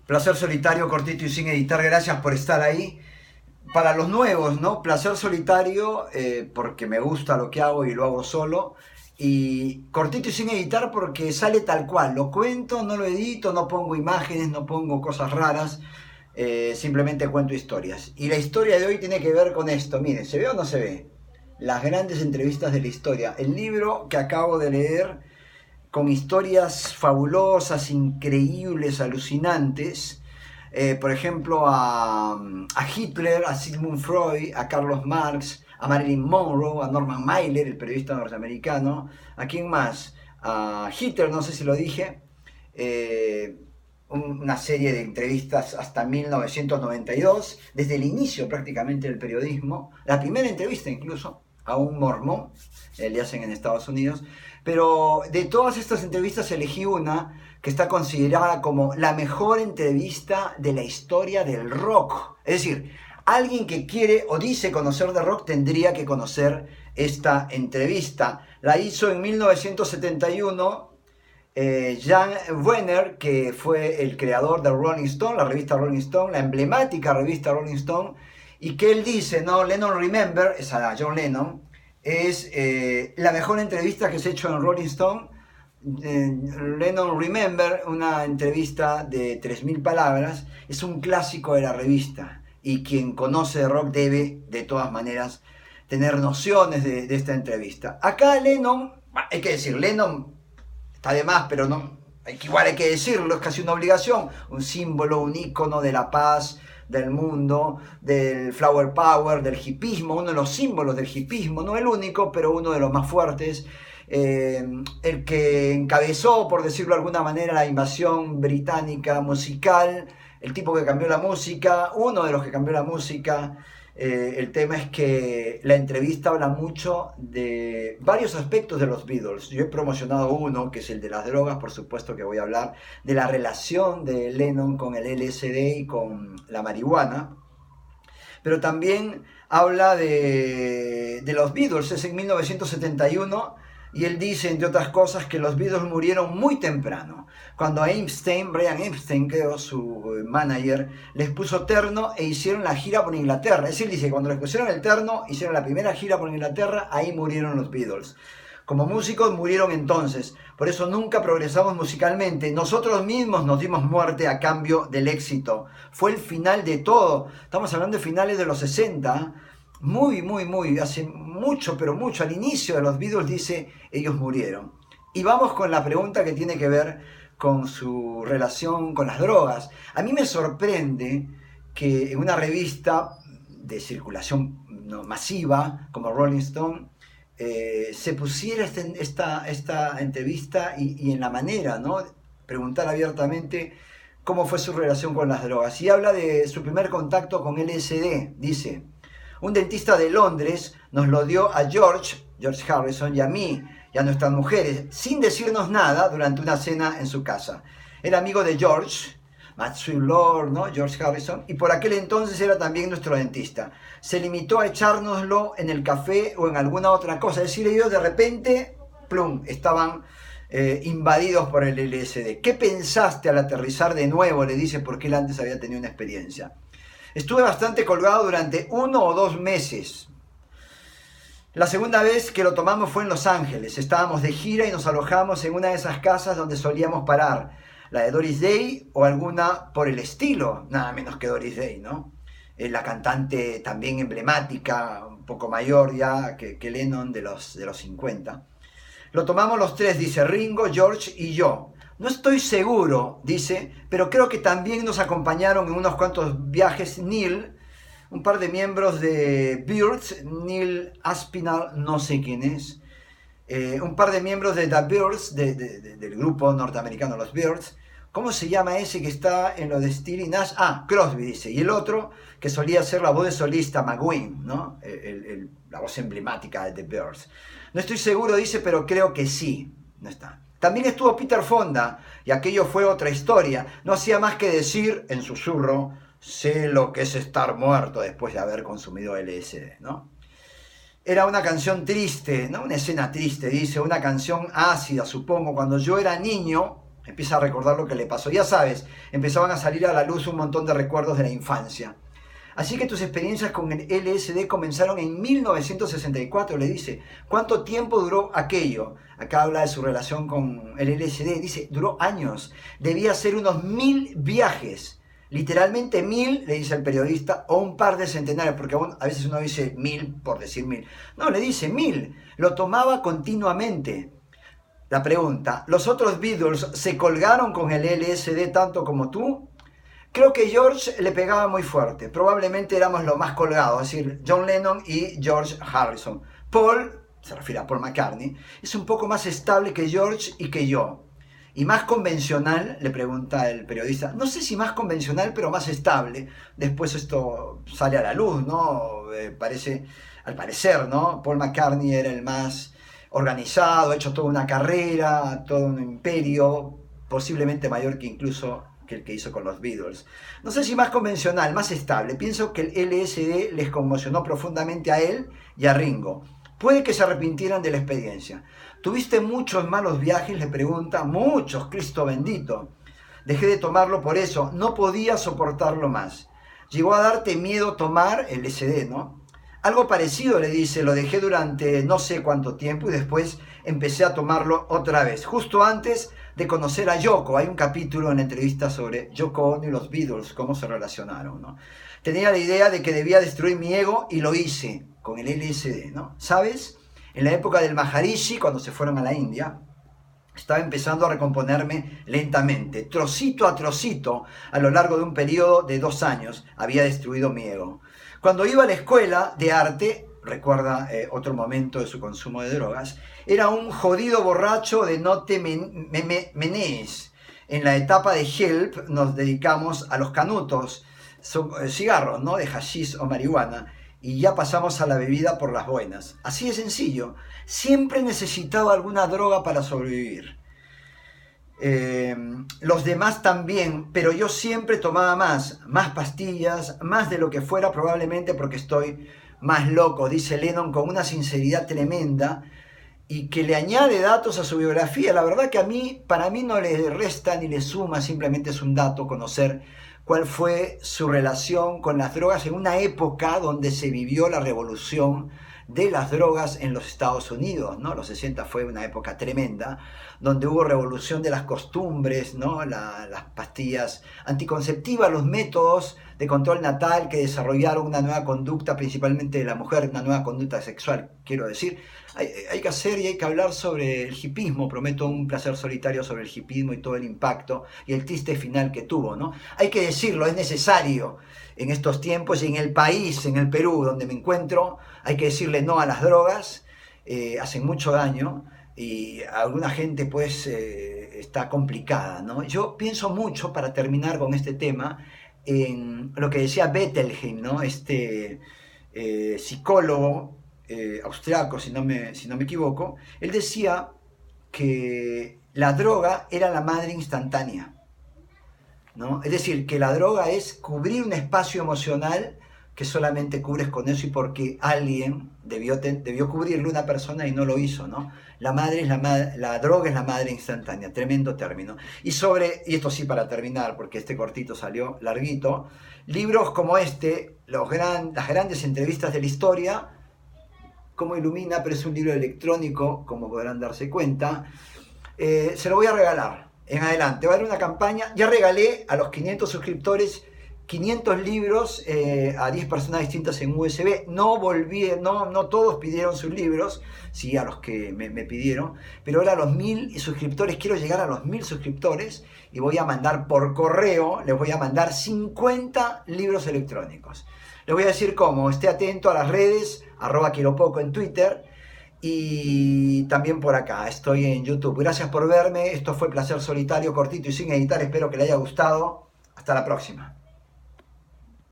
Placer solitario, cortito y sin editar, gracias por estar ahí. Para los nuevos, ¿no? Placer solitario, porque me gusta lo que hago y lo hago solo. Y cortito y sin editar porque sale tal cual. Lo cuento, no lo edito, no pongo imágenes, no pongo cosas raras. Simplemente cuento historias. Y la historia de hoy tiene que ver con esto. Miren, ¿se ve o no se ve? Las grandes entrevistas de la historia. El libro que acabo de leer con historias fabulosas, increíbles, alucinantes. Por ejemplo, a Hitler, a Sigmund Freud, a Carlos Marx, a Marilyn Monroe, a Norman Mailer, el periodista norteamericano. ¿A quién más? A Hitler, no sé si lo dije. Una serie de entrevistas hasta 1992, desde el inicio prácticamente del periodismo. La primera entrevista incluso a un mormón, le hacen en Estados Unidos. Pero de todas estas entrevistas elegí una que está considerada como la mejor entrevista de la historia del rock. Es decir, alguien que quiere o dice conocer de rock tendría que conocer esta entrevista. La hizo en 1971 Jan Wenner, que fue el creador de Rolling Stone, la revista Rolling Stone, la emblemática revista Rolling Stone, y que él dice, ¿no? Lennon Remember, es a John Lennon, es la mejor entrevista que se ha hecho en Rolling Stone. Lennon Remember, una entrevista de 3000 palabras, es un clásico de la revista y quien conoce de rock debe de todas maneras tener nociones de esta entrevista. Acá Lennon, hay que decir, Lennon está de más, pero no, igual hay que decirlo, es casi una obligación, un símbolo, un ícono de la paz, del mundo, del flower power, del hipismo, uno de los símbolos del hipismo, no el único, pero uno de los más fuertes. El que encabezó, por decirlo de alguna manera, la invasión británica musical, el tipo que cambió la música, uno de los que cambió la música. El tema es que la entrevista habla mucho de varios aspectos de los Beatles. Yo he promocionado uno, que es el de las drogas, por supuesto que voy a hablar de la relación de Lennon con el LSD y con la marihuana. Pero también habla de los Beatles, es en 1971, y él dice, entre otras cosas, que los Beatles murieron muy temprano. Cuando a Epstein, Brian Epstein, creo, su manager, les puso terno e hicieron la gira por Inglaterra. Es decir, dice, cuando les pusieron el terno, hicieron la primera gira por Inglaterra, ahí murieron los Beatles. Como músicos murieron entonces, por eso nunca progresamos musicalmente. Nosotros mismos nos dimos muerte a cambio del éxito. Fue el final de todo. Estamos hablando de finales de los 60, muy, hace mucho, pero mucho. Al inicio de los Beatles dice, ellos murieron. Y vamos con la pregunta que tiene que ver con su relación con las drogas. A mí me sorprende que en una revista de circulación masiva como Rolling Stone, se pusiera esta entrevista y en la manera, ¿no? Preguntar abiertamente cómo fue su relación con las drogas. Y habla de su primer contacto con LSD. Dice, un dentista de Londres nos lo dio a George Harrison y a mí y a nuestras mujeres, sin decirnos nada, durante una cena en su casa. Era amigo de George, Matthew Lord, ¿no? George Harrison, y por aquel entonces era también nuestro dentista. Se limitó a echárnoslo en el café o en alguna otra cosa. Es decir, ellos de repente, plum, estaban invadidos por el LSD. ¿Qué pensaste al aterrizar de nuevo? Le dice, porque él antes había tenido una experiencia. Estuve bastante colgado durante 1 o 2 meses. La segunda vez que lo tomamos fue en Los Ángeles. Estábamos de gira y nos alojamos en una de esas casas donde solíamos parar. La de Doris Day o alguna por el estilo, nada menos que Doris Day, ¿no? La cantante también emblemática, un poco mayor ya que Lennon de los 50. Lo tomamos los tres, dice Ringo, George y yo. No estoy seguro, dice, pero creo que también nos acompañaron en unos cuantos viajes Neil, un par de miembros de Byrds, Neil Aspinall, no sé quién es, un par de miembros de The Byrds, del grupo norteamericano Los Byrds. ¿Cómo se llama ese que está en lo de Steely Nash? Ah, Crosby, dice. Y el otro, que solía ser la voz de solista, McGuinn, ¿no? La voz emblemática de The Byrds. No estoy seguro, dice, pero creo que sí. No está. También estuvo Peter Fonda, y aquello fue otra historia. No hacía más que decir, en susurro, sé lo que es estar muerto después de haber consumido LSD, ¿no? Era una canción triste, ¿no? Una escena triste, dice, una canción ácida, supongo. Cuando yo era niño, Empieza a recordar lo que le pasó. Ya sabes, empezaban a salir a la luz un montón de recuerdos de la infancia. Así que tus experiencias con el LSD comenzaron en 1964, le dice. ¿Cuánto tiempo duró aquello? Acá habla de su relación con el LSD. Dice, duró años. Debía ser unos 1000 viajes. Literalmente 1000, le dice el periodista, o un par de centenares, porque a veces uno dice 1000 por decir 1000. No, le dice 1000. Lo tomaba continuamente. La pregunta, ¿los otros Beatles se colgaron con el LSD tanto como tú? Creo que George le pegaba muy fuerte. Probablemente éramos los más colgados, es decir, John Lennon y George Harrison. Paul, se refiere a Paul McCartney, es un poco más estable que George y que yo. ¿Y más convencional? Le pregunta el periodista. No sé si más convencional, pero más estable. Después esto sale a la luz, ¿no? Al parecer, ¿no? Paul McCartney era el más organizado, ha hecho toda una carrera, todo un imperio, posiblemente mayor que incluso que el que hizo con los Beatles. No sé si más convencional, más estable. Pienso que el LSD les conmocionó profundamente a él y a Ringo. Puede que se arrepintieran de la experiencia. ¿Tuviste muchos malos viajes? Le pregunta. Muchos, Cristo bendito. Dejé de tomarlo por eso. No podía soportarlo más. Llegó a darte miedo tomar el LSD, ¿no? Algo parecido, le dice. Lo dejé durante no sé cuánto tiempo y después empecé a tomarlo otra vez. Justo antes de conocer a Yoko. Hay un capítulo en la entrevista sobre Yoko Ono y los Beatles, cómo se relacionaron, ¿no? Tenía la idea de que debía destruir mi ego y lo hice con el LSD, ¿no? ¿Sabes? En la época del Maharishi, cuando se fueron a la India, estaba empezando a recomponerme lentamente. Trocito a trocito, a lo largo de un periodo de 2 años, había destruido mi ego. Cuando iba a la escuela de arte, recuerda otro momento de su consumo de drogas, era un jodido borracho de no te menees. En la etapa de Help nos dedicamos a los canutos, cigarros, ¿no? De hashish o marihuana, y ya pasamos a la bebida por las buenas. Así de sencillo. Siempre necesitaba alguna droga para sobrevivir. Los demás también, pero yo siempre tomaba más pastillas, más de lo que fuera, probablemente porque estoy más loco, dice Lennon con una sinceridad tremenda y que le añade datos a su biografía. La verdad que para mí no le resta ni le suma, simplemente es un dato conocer cuál fue su relación con las drogas en una época donde se vivió la revolución de las drogas en los Estados Unidos, ¿no? Los 60 fue una época tremenda, donde hubo revolución de las costumbres, ¿no? Las pastillas anticonceptivas, los métodos de control natal que desarrollaron una nueva conducta, principalmente de la mujer, una nueva conducta sexual, quiero decir. Hay que hacer y hay que hablar sobre el hipismo, prometo un placer solitario sobre el hipismo y todo el impacto y el triste final que tuvo, ¿no? Hay que decirlo, es necesario en estos tiempos y en el país, en el Perú, donde me encuentro, hay que decirle no a las drogas, hacen mucho daño y alguna gente pues está complicada, ¿no? Yo pienso mucho, para terminar con este tema, en lo que decía Bettelheim, ¿no? Este psicólogo austriaco, si no me equivoco. Él decía que la droga era la madre instantánea, ¿no? Es decir, que la droga es cubrir un espacio emocional que solamente cubres con eso y porque alguien debió cubrirle, una persona, y no lo hizo, ¿no? La droga es la madre instantánea, tremendo término. Y esto sí para terminar, porque este cortito salió larguito, libros como este, las grandes entrevistas de la historia, como Ilumina, pero es un libro electrónico, como podrán darse cuenta, se lo voy a regalar en adelante. Va a haber una campaña, ya regalé a los 500 suscriptores 500 libros a 10 personas distintas en USB. No todos pidieron sus libros, sí, a los que me pidieron, pero ahora a los 1000 suscriptores, quiero llegar a los 1000 suscriptores y voy a mandar por correo, les voy a mandar 50 libros electrónicos. Les voy a decir cómo, esté atento a las redes, @quiropoco en Twitter, y también por acá, estoy en YouTube. Gracias por verme, esto fue Placer Solitario, cortito y sin editar, espero que les haya gustado. Hasta la próxima.